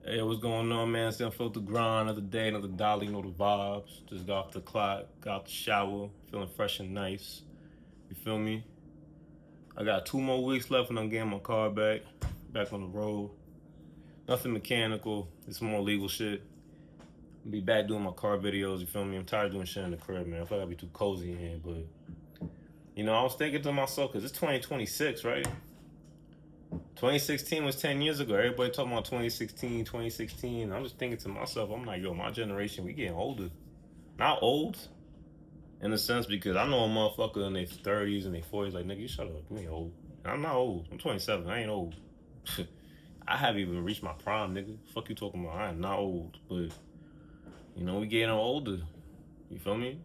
Hey, what's going on, man? It's the Unfiltered grind, another day, another dollar, you know the vibes. Just got off the clock, got out the shower, feeling fresh and nice. You feel me? I got 2 more weeks left and I'm getting my car back on the road. Nothing mechanical, it's more legal shit. I'll be back doing my car videos, you feel me? I'm tired of doing shit in the crib, man. I feel like I be too cozy in here, but I was thinking to myself, because it's 2026, right? 2016 was 10 years ago. Everybody talking about 2016, 2016. I'm just thinking to myself, I'm like, yo, my generation, we getting older. Not old, in a sense, because I know a motherfucker in their 30s and their 40s, like, nigga, you shut up. You ain't old. And I'm not old. I'm 27. I ain't old. I haven't even reached my prime, nigga. Fuck you talking about. I am not old. But, we getting older. You feel me?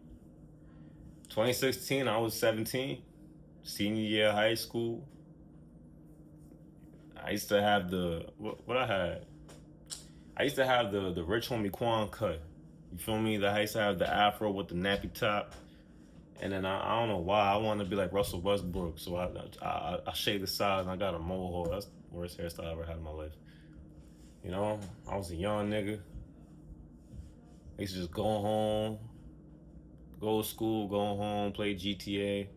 2016, I was 17. Senior year of high school. I used to have what I had? I used to have the rich homie Quan cut. You feel me? I used to have the afro with the nappy top. And then I don't know why I wanted to be like Russell Westbrook, so I shaved the sides and I got a mohawk. That's the worst hairstyle I ever had in my life. I was a young nigga. I used to just go home, go to school, go home, play GTA.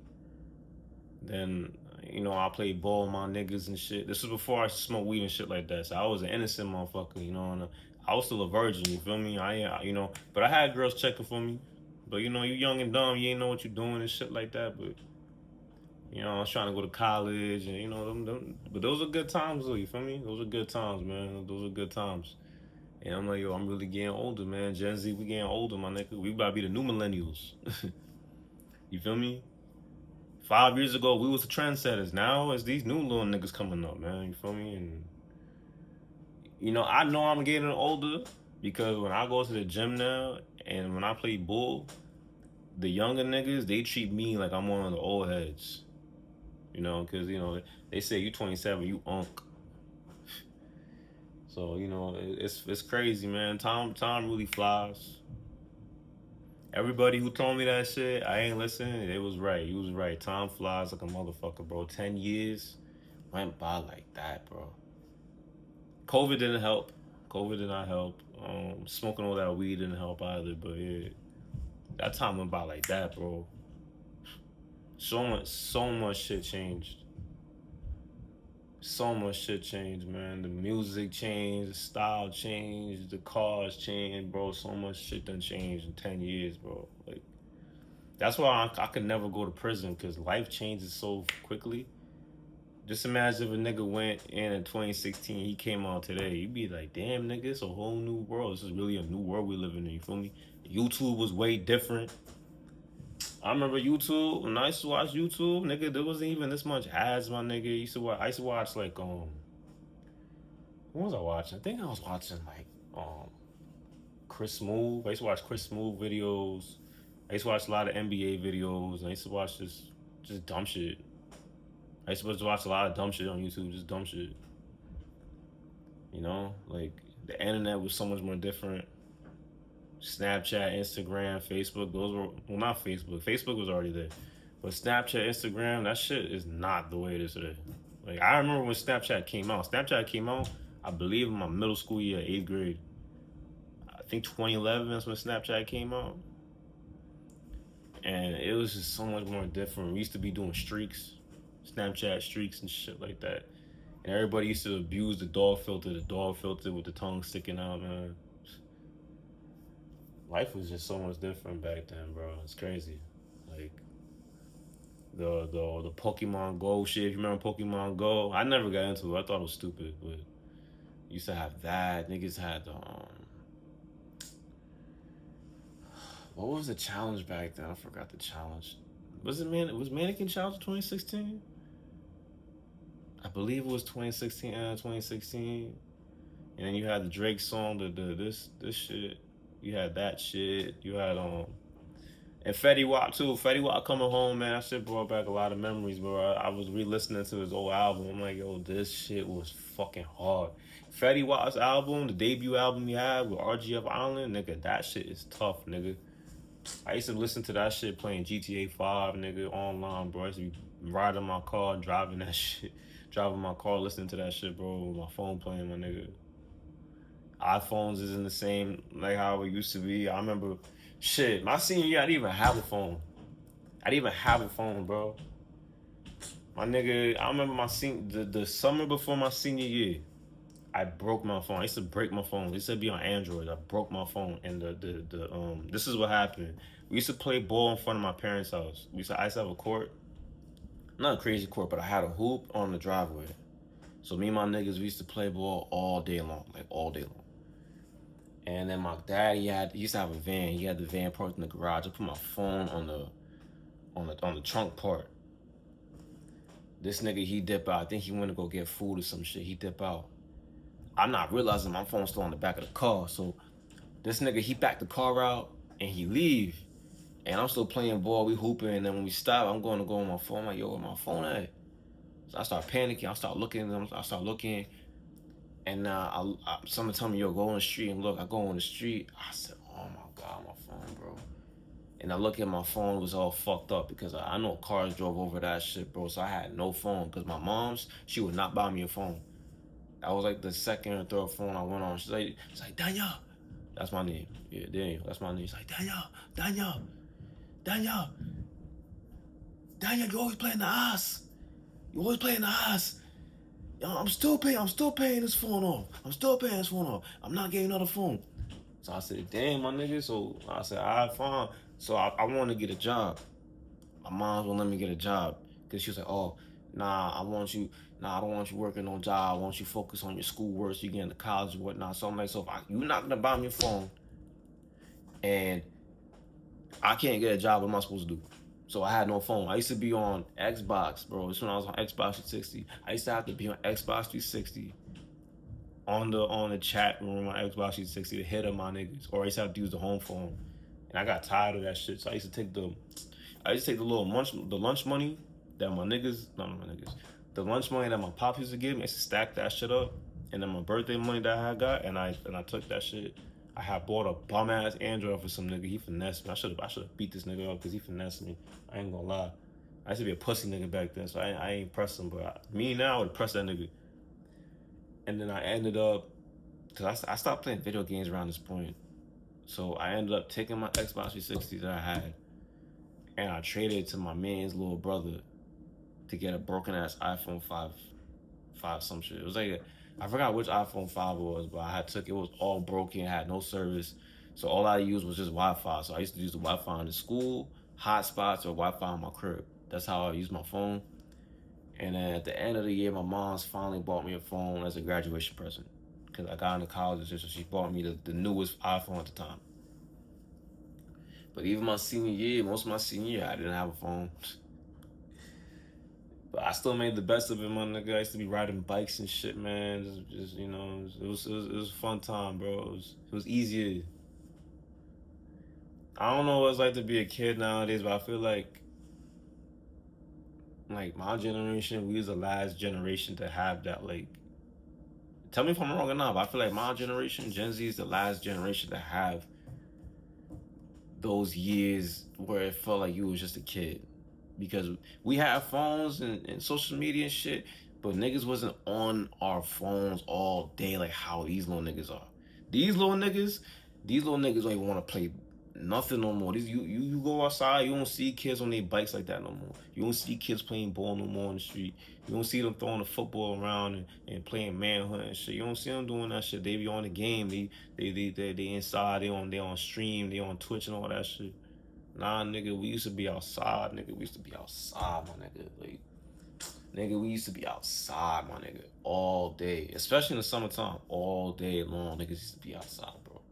Then I played ball with my niggas and shit. This was before I smoked weed and shit like that. So I was an innocent motherfucker, and I was still a virgin. You feel me? But I had girls checking for me. But you young and dumb, you ain't know what you doing and shit like that. But I was trying to go to college, and but those are good times, though. You feel me? Those are good times, man. Those are good times. And I'm like, yo, I'm really getting older, man. Gen Z, we getting older, my nigga. We about to be the new millennials. You feel me? 5 years ago, we was the trendsetters. Now it's these new little niggas coming up, man. You feel me? And I know I'm getting older because when I go to the gym now and when I play bull, the younger niggas, they treat me like I'm one of the old heads. Because they say you 27, you unk. So it's crazy, man. Time really flies. Everybody who told me that shit, I ain't listening. It was right. You was right. Time flies like a motherfucker, bro. 10 years went by like that, bro. COVID didn't help. COVID did not help. Smoking all that weed didn't help either. But yeah, that time went by like that, bro. So much shit changed. So much shit changed, man. The music changed, the style changed, the cars changed, bro. So much shit done changed in 10 years, bro. Like, that's why I could never go to prison, because life changes so quickly. Just imagine if a nigga went in 2016, he came out today. You'd be like, damn, nigga, it's a whole new world. This is really a new world we live in, you feel me? YouTube was way different. I remember YouTube, when I used to watch YouTube, nigga, there wasn't even this much ads, my nigga. I used to watch like what was I watching? I think I was watching like Chris Smooth. I used to watch Chris Smooth videos. I used to watch a lot of NBA videos. I used to watch just dumb shit. I used to watch a lot of dumb shit on YouTube, just dumb shit. Like the internet was so much more different. Snapchat, Instagram, Facebook, those were, well, not Facebook. Facebook was already there. But Snapchat, Instagram, that shit is not the way it is today. Like, I remember when Snapchat came out. Snapchat came out, I believe, in my middle school year, 8th grade. I think 2011 is when Snapchat came out. And it was just so much more different. We used to be doing streaks, Snapchat streaks and shit like that. And everybody used to abuse the dog filter with the tongue sticking out, man. Life was just so much different back then, bro. It's crazy. Like the Pokemon Go shit. If you remember Pokemon Go, I never got into it. I thought it was stupid, but used to have that. Niggas had what was the challenge back then? I forgot the challenge. Was Mannequin Challenge 2016? I believe it was 2016 and 2016. And then you had the Drake song, this shit. You had that shit. You had and Fetty Wap too. Fetty Wap coming home, man. That shit brought back a lot of memories, bro. I was re-listening to his old album. I'm like, yo, this shit was fucking hard. Fetty Wap's album, the debut album he had with RGF Island, nigga, that shit is tough, nigga. I used to listen to that shit playing GTA 5, nigga, online, bro. I used to be riding my car, driving that shit. Driving my car, listening to that shit, bro, with my phone playing, my nigga. iPhones isn't the same like how it used to be. I remember, shit, my senior year, I didn't even have a phone. I didn't even have a phone, bro. My nigga, I remember the summer before my senior year, I broke my phone. I used to break my phone. It used to be on Android. I broke my phone, and this is what happened. We used to play ball in front of my parents' house. I used to have a court, not a crazy court, but I had a hoop on the driveway. So me and my niggas, we used to play ball all day long, like all day long. And then my dad, he used to have a van. He had the van parked in the garage. I put my phone on the trunk part. This nigga, he dip out. I think he went to go get food or some shit. He dip out. I'm not realizing my phone's still on the back of the car. So this nigga, he backed the car out and he leave. And I'm still playing ball, we hooping, and then when we stop, I'm going to go on my phone. I'm like, yo, where my phone at? So I start panicking. I start looking, and someone tell me, yo, go on the street and look. I go on the street. I said, oh my God, my phone, bro. And I look at my phone, it was all fucked up because I know cars drove over that shit, bro. So I had no phone because my mom's, she would not buy me a phone. That was like the second or third phone I went on. She's like, Daniel. That's my name. Yeah, Daniel. That's my name. She's like, Daniel, you always playing the ass. You always playing the ass. Yo, I'm still paying this phone off. I'm not getting another phone. So I said, damn, my nigga. So I said, all right, fine. So I want to get a job. My mom won't let me get a job because she was like, oh, nah, I don't want you working no job. I want you focus on your schoolwork so you get into college and whatnot. So I'm like, so if you're not going to buy me a phone and I can't get a job, what am I supposed to do? So I had no phone. I used to be on Xbox, bro. This when I was on Xbox 360. I used to have to be on Xbox 360 on the chat room on Xbox 360 to hit up my niggas. Or I used to have to use the home phone. And I got tired of that shit. So I used to take the lunch money that the lunch money that my pop used to give me. I used to stack that shit up, and then my birthday money that I got, and I took that shit. I had bought a bum ass Android for some nigga. He finessed me. I should have beat this nigga up because he finessed me. I ain't gonna lie. I used to be a pussy nigga back then, so I ain't press him. But me now, I would press that nigga. And then I ended up, because I stopped playing video games around this point. So I ended up taking my Xbox 360 that I had, and I traded it to my man's little brother to get a broken ass iPhone 5 some shit. It was like I forgot which iPhone 5 it was, but it was all broken, had no service. So all I used was just Wi-Fi. So I used to use the Wi-Fi in the school, hotspots, or Wi-Fi on my crib. That's how I used my phone. And then at the end of the year, my mom's finally bought me a phone as a graduation present because I got into college, so she bought me the newest iPhone at the time. But even most of my senior year, I didn't have a phone. But I still made the best of it, my nigga. I used to be riding bikes and shit, man. Just you know, it was a fun time, bro. It was easier. I don't know what it's like to be a kid nowadays, but I feel like my generation, we was the last generation to have that. Like, tell me if I'm wrong or not, but I feel like my generation, Gen Z, is the last generation to have those years where it felt like you was just a kid. Because we had phones and social media and shit, but niggas wasn't on our phones all day like how these little niggas are. These little niggas don't even want to play nothing no more. You go outside, you don't see kids on their bikes like that no more. You don't see kids playing ball no more on the street. You don't see them throwing the football around and playing manhunt and shit. You don't see them doing that shit. They be on the game. They inside. They on stream. They on Twitch and all that shit. Nah, nigga, we used to be outside, nigga. We used to be outside, my nigga. Like, nigga, we used to be outside, my nigga, all day. Especially in the summertime, all day long, niggas used to be outside, bro.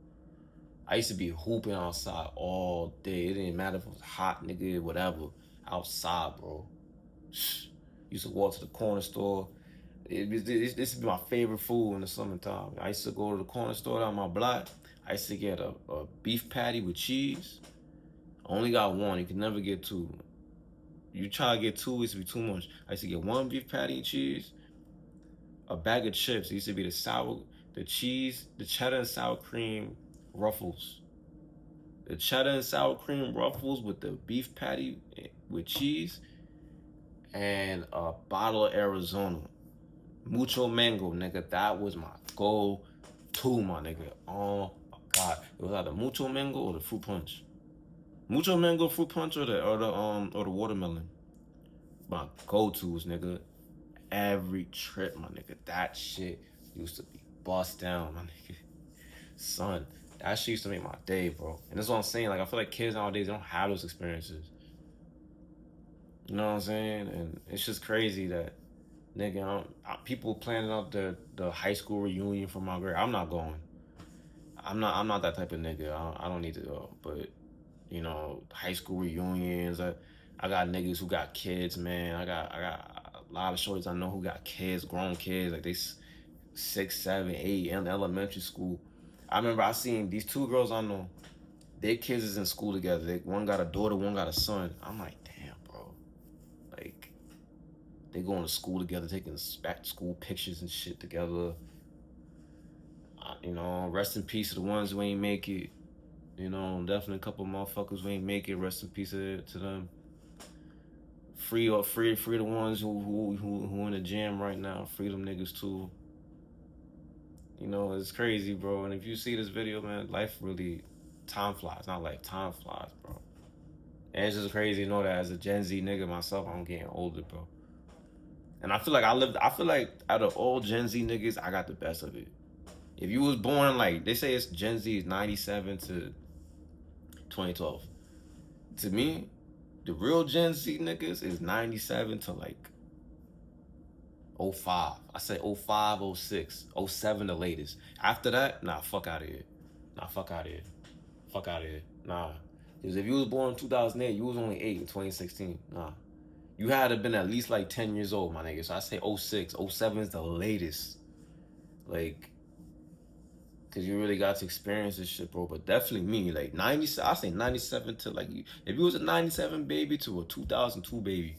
I used to be hooping outside all day. It didn't matter if it was hot, nigga, whatever. Outside, bro. Used to walk to the corner store. This used to be my favorite food in the summertime. I used to go to the corner store down my block. I used to get a beef patty with cheese. I only got one. You can never get two. You try to get two, it used to be too much. I used to get one beef patty and cheese, a bag of chips. It used to be the cheese, the cheddar and sour cream ruffles. The cheddar and sour cream ruffles with the beef patty with cheese, and a bottle of Arizona. Mucho mango, nigga. That was my Two, my nigga. Oh my god. It was either mucho mango or the fruit punch. Mucho mango fruit punch or the watermelon. My go-tos, nigga. Every trip, my nigga. That shit used to be bust down, my nigga. Son, that shit used to make my day, bro. And that's what I'm saying. Like, I feel like kids nowadays, they don't have those experiences. You know what I'm saying? And it's just crazy that, nigga, people planning out the high school reunion for my grade. I'm not going. I'm not that type of nigga. I don't need to go. But, you know, high school reunions. I got niggas who got kids, man. I got a lot of shorties I know who got kids, grown kids. Like, they 6, 7, 8 in elementary school. I remember I seen these two girls I know. Their kids is in school together. One got a daughter, one got a son. I'm like, damn, bro. Like, they going to school together, taking back to school pictures and shit together. You know, rest in peace to the ones who ain't make it. You know, definitely a couple motherfuckers who ain't make it. Rest in peace to them. Free the ones who in the gym right now. Free them niggas too. You know, it's crazy, bro. And if you see this video, man, life really, time flies. Not like time flies, bro. And it's just crazy to know that as a Gen Z nigga myself, I'm getting older, bro. And I feel like out of all Gen Z niggas, I got the best of it. If you was born, like, they say it's Gen Z is 97 to 2012. To me, the real Gen Z niggas is 97 to like 05. I say 05, 06, 07 the latest. After that, nah, fuck out of here. Nah, fuck out of here. Fuck out of here. Nah. Because if you was born in 2008, you was only 8 in 2016. Nah. You had to been at least like 10 years old, my nigga. So I say 06. 07 is the latest. Like, because you really got to experience this shit, bro. But definitely me, like 90, I say 97 to like, if you was a 97 baby to a 2002 baby,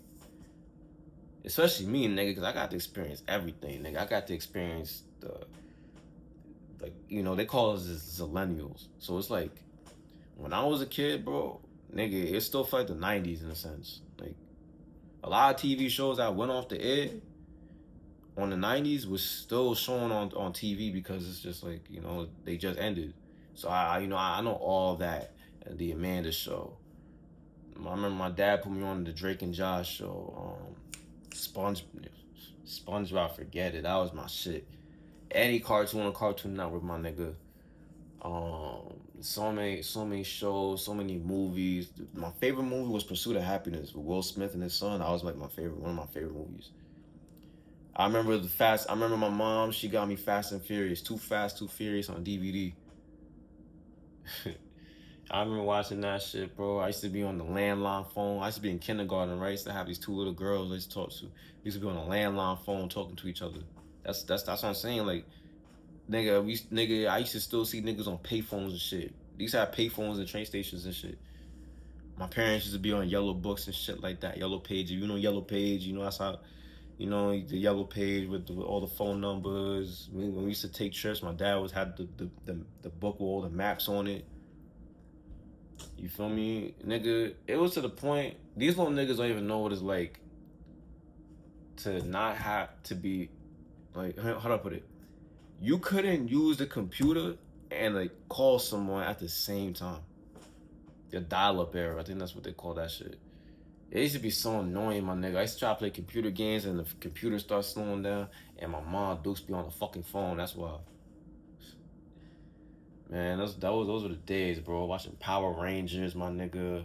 especially me, nigga, because I got to experience everything, nigga. I got to experience like, you know, they call us zillennials. So it's like, when I was a kid, bro, nigga, it still felt like the 90s in a sense. Like, a lot of TV shows that went off the air on the 90s was still showing on TV because it's just like, you know, they just ended. So I know all that. The Amanda Show. I remember my dad put me on the Drake and Josh show. SpongeBob, forget it. That was my shit. Any cartoon network, my nigga. So many shows, so many movies. My favorite movie was Pursuit of Happiness with Will Smith and his son. That was like one of my favorite movies. I remember my mom, she got me Fast and Furious, Too Fast, Too Furious on DVD. I remember watching that shit, bro. I used to be on the landline phone. I used to be in kindergarten, right? I used to have these two little girls I used to talk to. We used to be on a landline phone talking to each other. That's what I'm saying. Like, nigga, I used to still see niggas on payphones and shit. These have payphones and train stations and shit. My parents used to be on yellow books and shit like that. Yellow page. If you know yellow page, you know that's how. You know, the yellow page with all the phone numbers. When we used to take trips, my dad had the book with all the maps on it. You feel me? Nigga, it was to the point, these little niggas don't even know what it's like to not have to be, like, how do I put it? You couldn't use the computer and, like, call someone at the same time. The dial-up era, I think that's what they call that shit. It used to be so annoying, my nigga. I used to try to play computer games and the computer starts slowing down and my mom Dukes be on the fucking phone. That's why. Man, those were the days, bro. Watching Power Rangers, my nigga.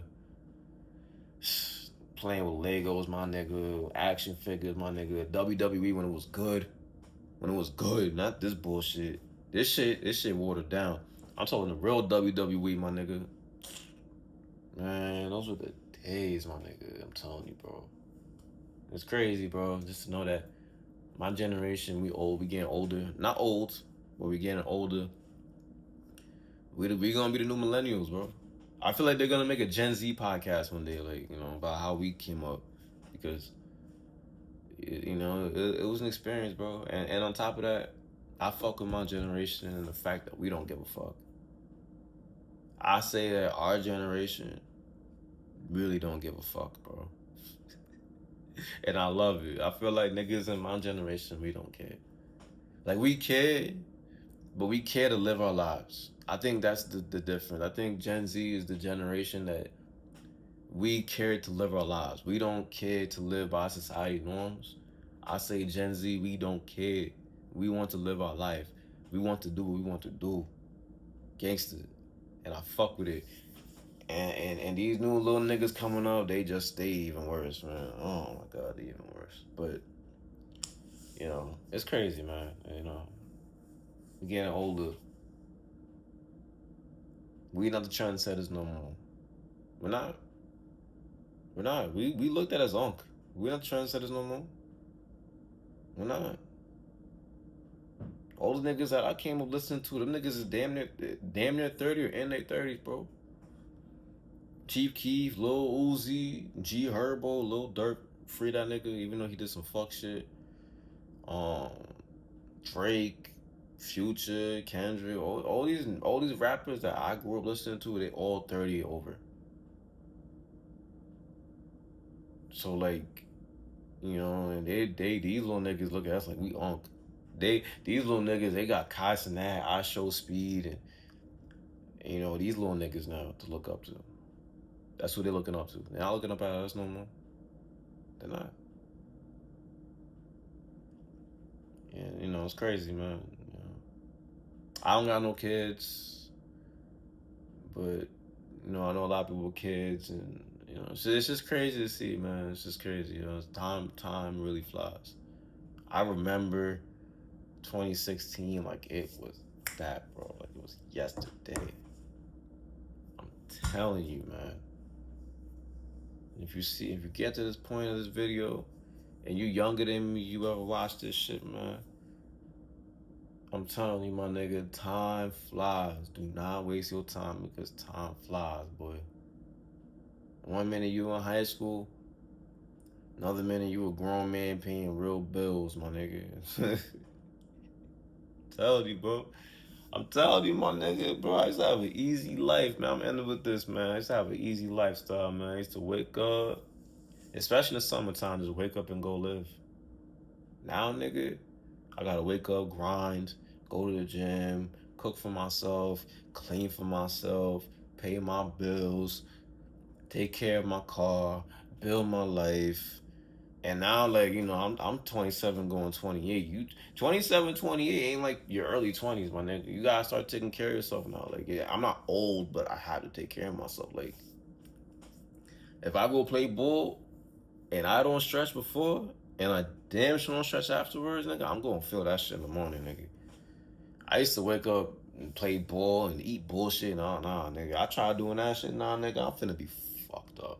Playing with Legos, my nigga. Action figures, my nigga. WWE when it was good. When it was good, not this bullshit. This shit watered down. I'm talking the real WWE, my nigga. Man, those were the days, my nigga. I'm telling you, bro. It's crazy, bro. Just to know that my generation, we getting older. Not old, but we getting older. We gonna be the new millennials, bro. I feel like they're gonna make a Gen Z podcast one day, like, you know, about how we came up, because you know it was an experience, bro. And on top of that, I fuck with my generation and the fact that we don't give a fuck. I say that our generation really don't give a fuck, bro. And I love it. I feel like niggas in my generation, we don't care. Like, we care, but we care to live our lives. I think that's the difference. I think Gen Z is the generation that we care to live our lives. We don't care to live by society norms. I say Gen Z, we don't care. We want to live our life. We want to do what we want to do. Gangster. And I fuck with it. And these new little niggas coming up, they even worse, man. Oh my god, they even worse. But it's crazy, man. We getting older. We not the trendsetters no more. We're not. We're not. We looked at as unk. We're not trendsetters no more. We're not. All the niggas that I came up listening to, them niggas is damn near 30 or in their 30s, bro. Chief Keef, Lil Uzi, G Herbo, Lil Durk, free that nigga, even though he did some fuck shit. Um, Drake, Future, Kendrick, all these rappers that I grew up listening to, they all 30 over. So like, and they these little niggas look at us like we unk. These little niggas, they got Kai Cenat, I Show Speed, and these little niggas now to look up to. That's who they're looking up to. They're not looking up at us no more. They're not. And it's crazy, man. I don't got no kids, but I know a lot of people with kids, and it's just crazy to see, man. It's just crazy. Time really flies. I remember 2016 like it was that, bro. Like it was yesterday. I'm telling you, man. If you get to this point of this video, and you younger than me, you ever watch this shit, man? I'm telling you, my nigga, time flies. Do not waste your time because time flies, boy. One minute you in high school, another minute you a grown man paying real bills, my nigga. Telling you, bro. I'm telling you, my nigga, bro. I used to have an easy life, man. I'm ending with this, man. I used to have an easy lifestyle, man. I used to wake up, especially in the summertime, just wake up and go live. Now, nigga, I gotta wake up, grind, go to the gym, cook for myself, clean for myself, pay my bills, take care of my car, build my life. And now, like, I'm 27 going 28. You 27, 28 ain't like your early 20s, my nigga. You gotta start taking care of yourself now. Like, yeah, I'm not old, but I have to take care of myself. Like, if I go play ball and I don't stretch before, and I damn sure don't stretch afterwards, nigga, I'm gonna feel that shit in the morning, nigga. I used to wake up and play ball and eat bullshit. Nah, nigga. I tried doing that shit. Nah, nigga, I'm finna be fucked up.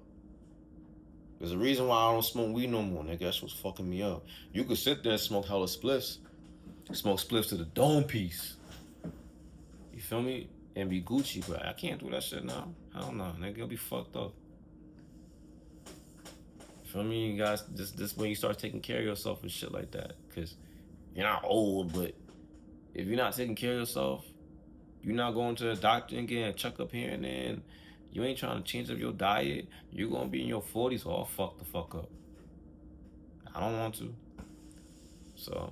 There's a reason why I don't smoke weed no more, nigga. That shit was fucking me up. You could sit there and smoke hella spliffs. Smoke spliffs to the dome piece. You feel me? And be Gucci, but I can't do that shit now. Hell no, nigga. You'll be fucked up. You feel me? You guys, this when you start taking care of yourself and shit like that. Because you're not old, but if you're not taking care of yourself, you're not going to the doctor and getting a checkup here and there, and you ain't trying to change up your diet, you're going to be in your 40s all fucked the fuck up. I don't want to. So,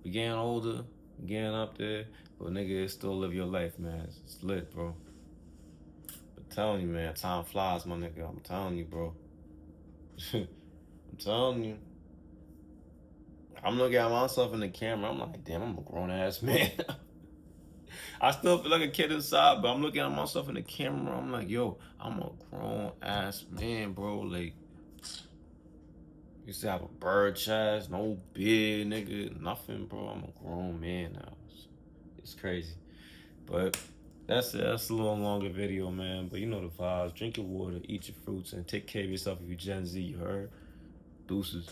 we getting older, we getting up there, but nigga, still live your life, man. It's lit, bro. But telling you, man, time flies, my nigga. I'm telling you, bro. I'm telling you. I'm looking at myself in the camera. I'm like, damn, I'm a grown ass man. I still feel like a kid inside, but I'm looking at myself in the camera. I'm like, yo, I'm a grown ass man, bro. Like, used to have a bird chest, no beard, nigga, nothing, bro. I'm a grown man now. It's crazy. But that's it. That's a little longer video, man. But you know the vibes. Drink your water, eat your fruits, and take care of yourself if you're Gen Z, you heard? Deuces.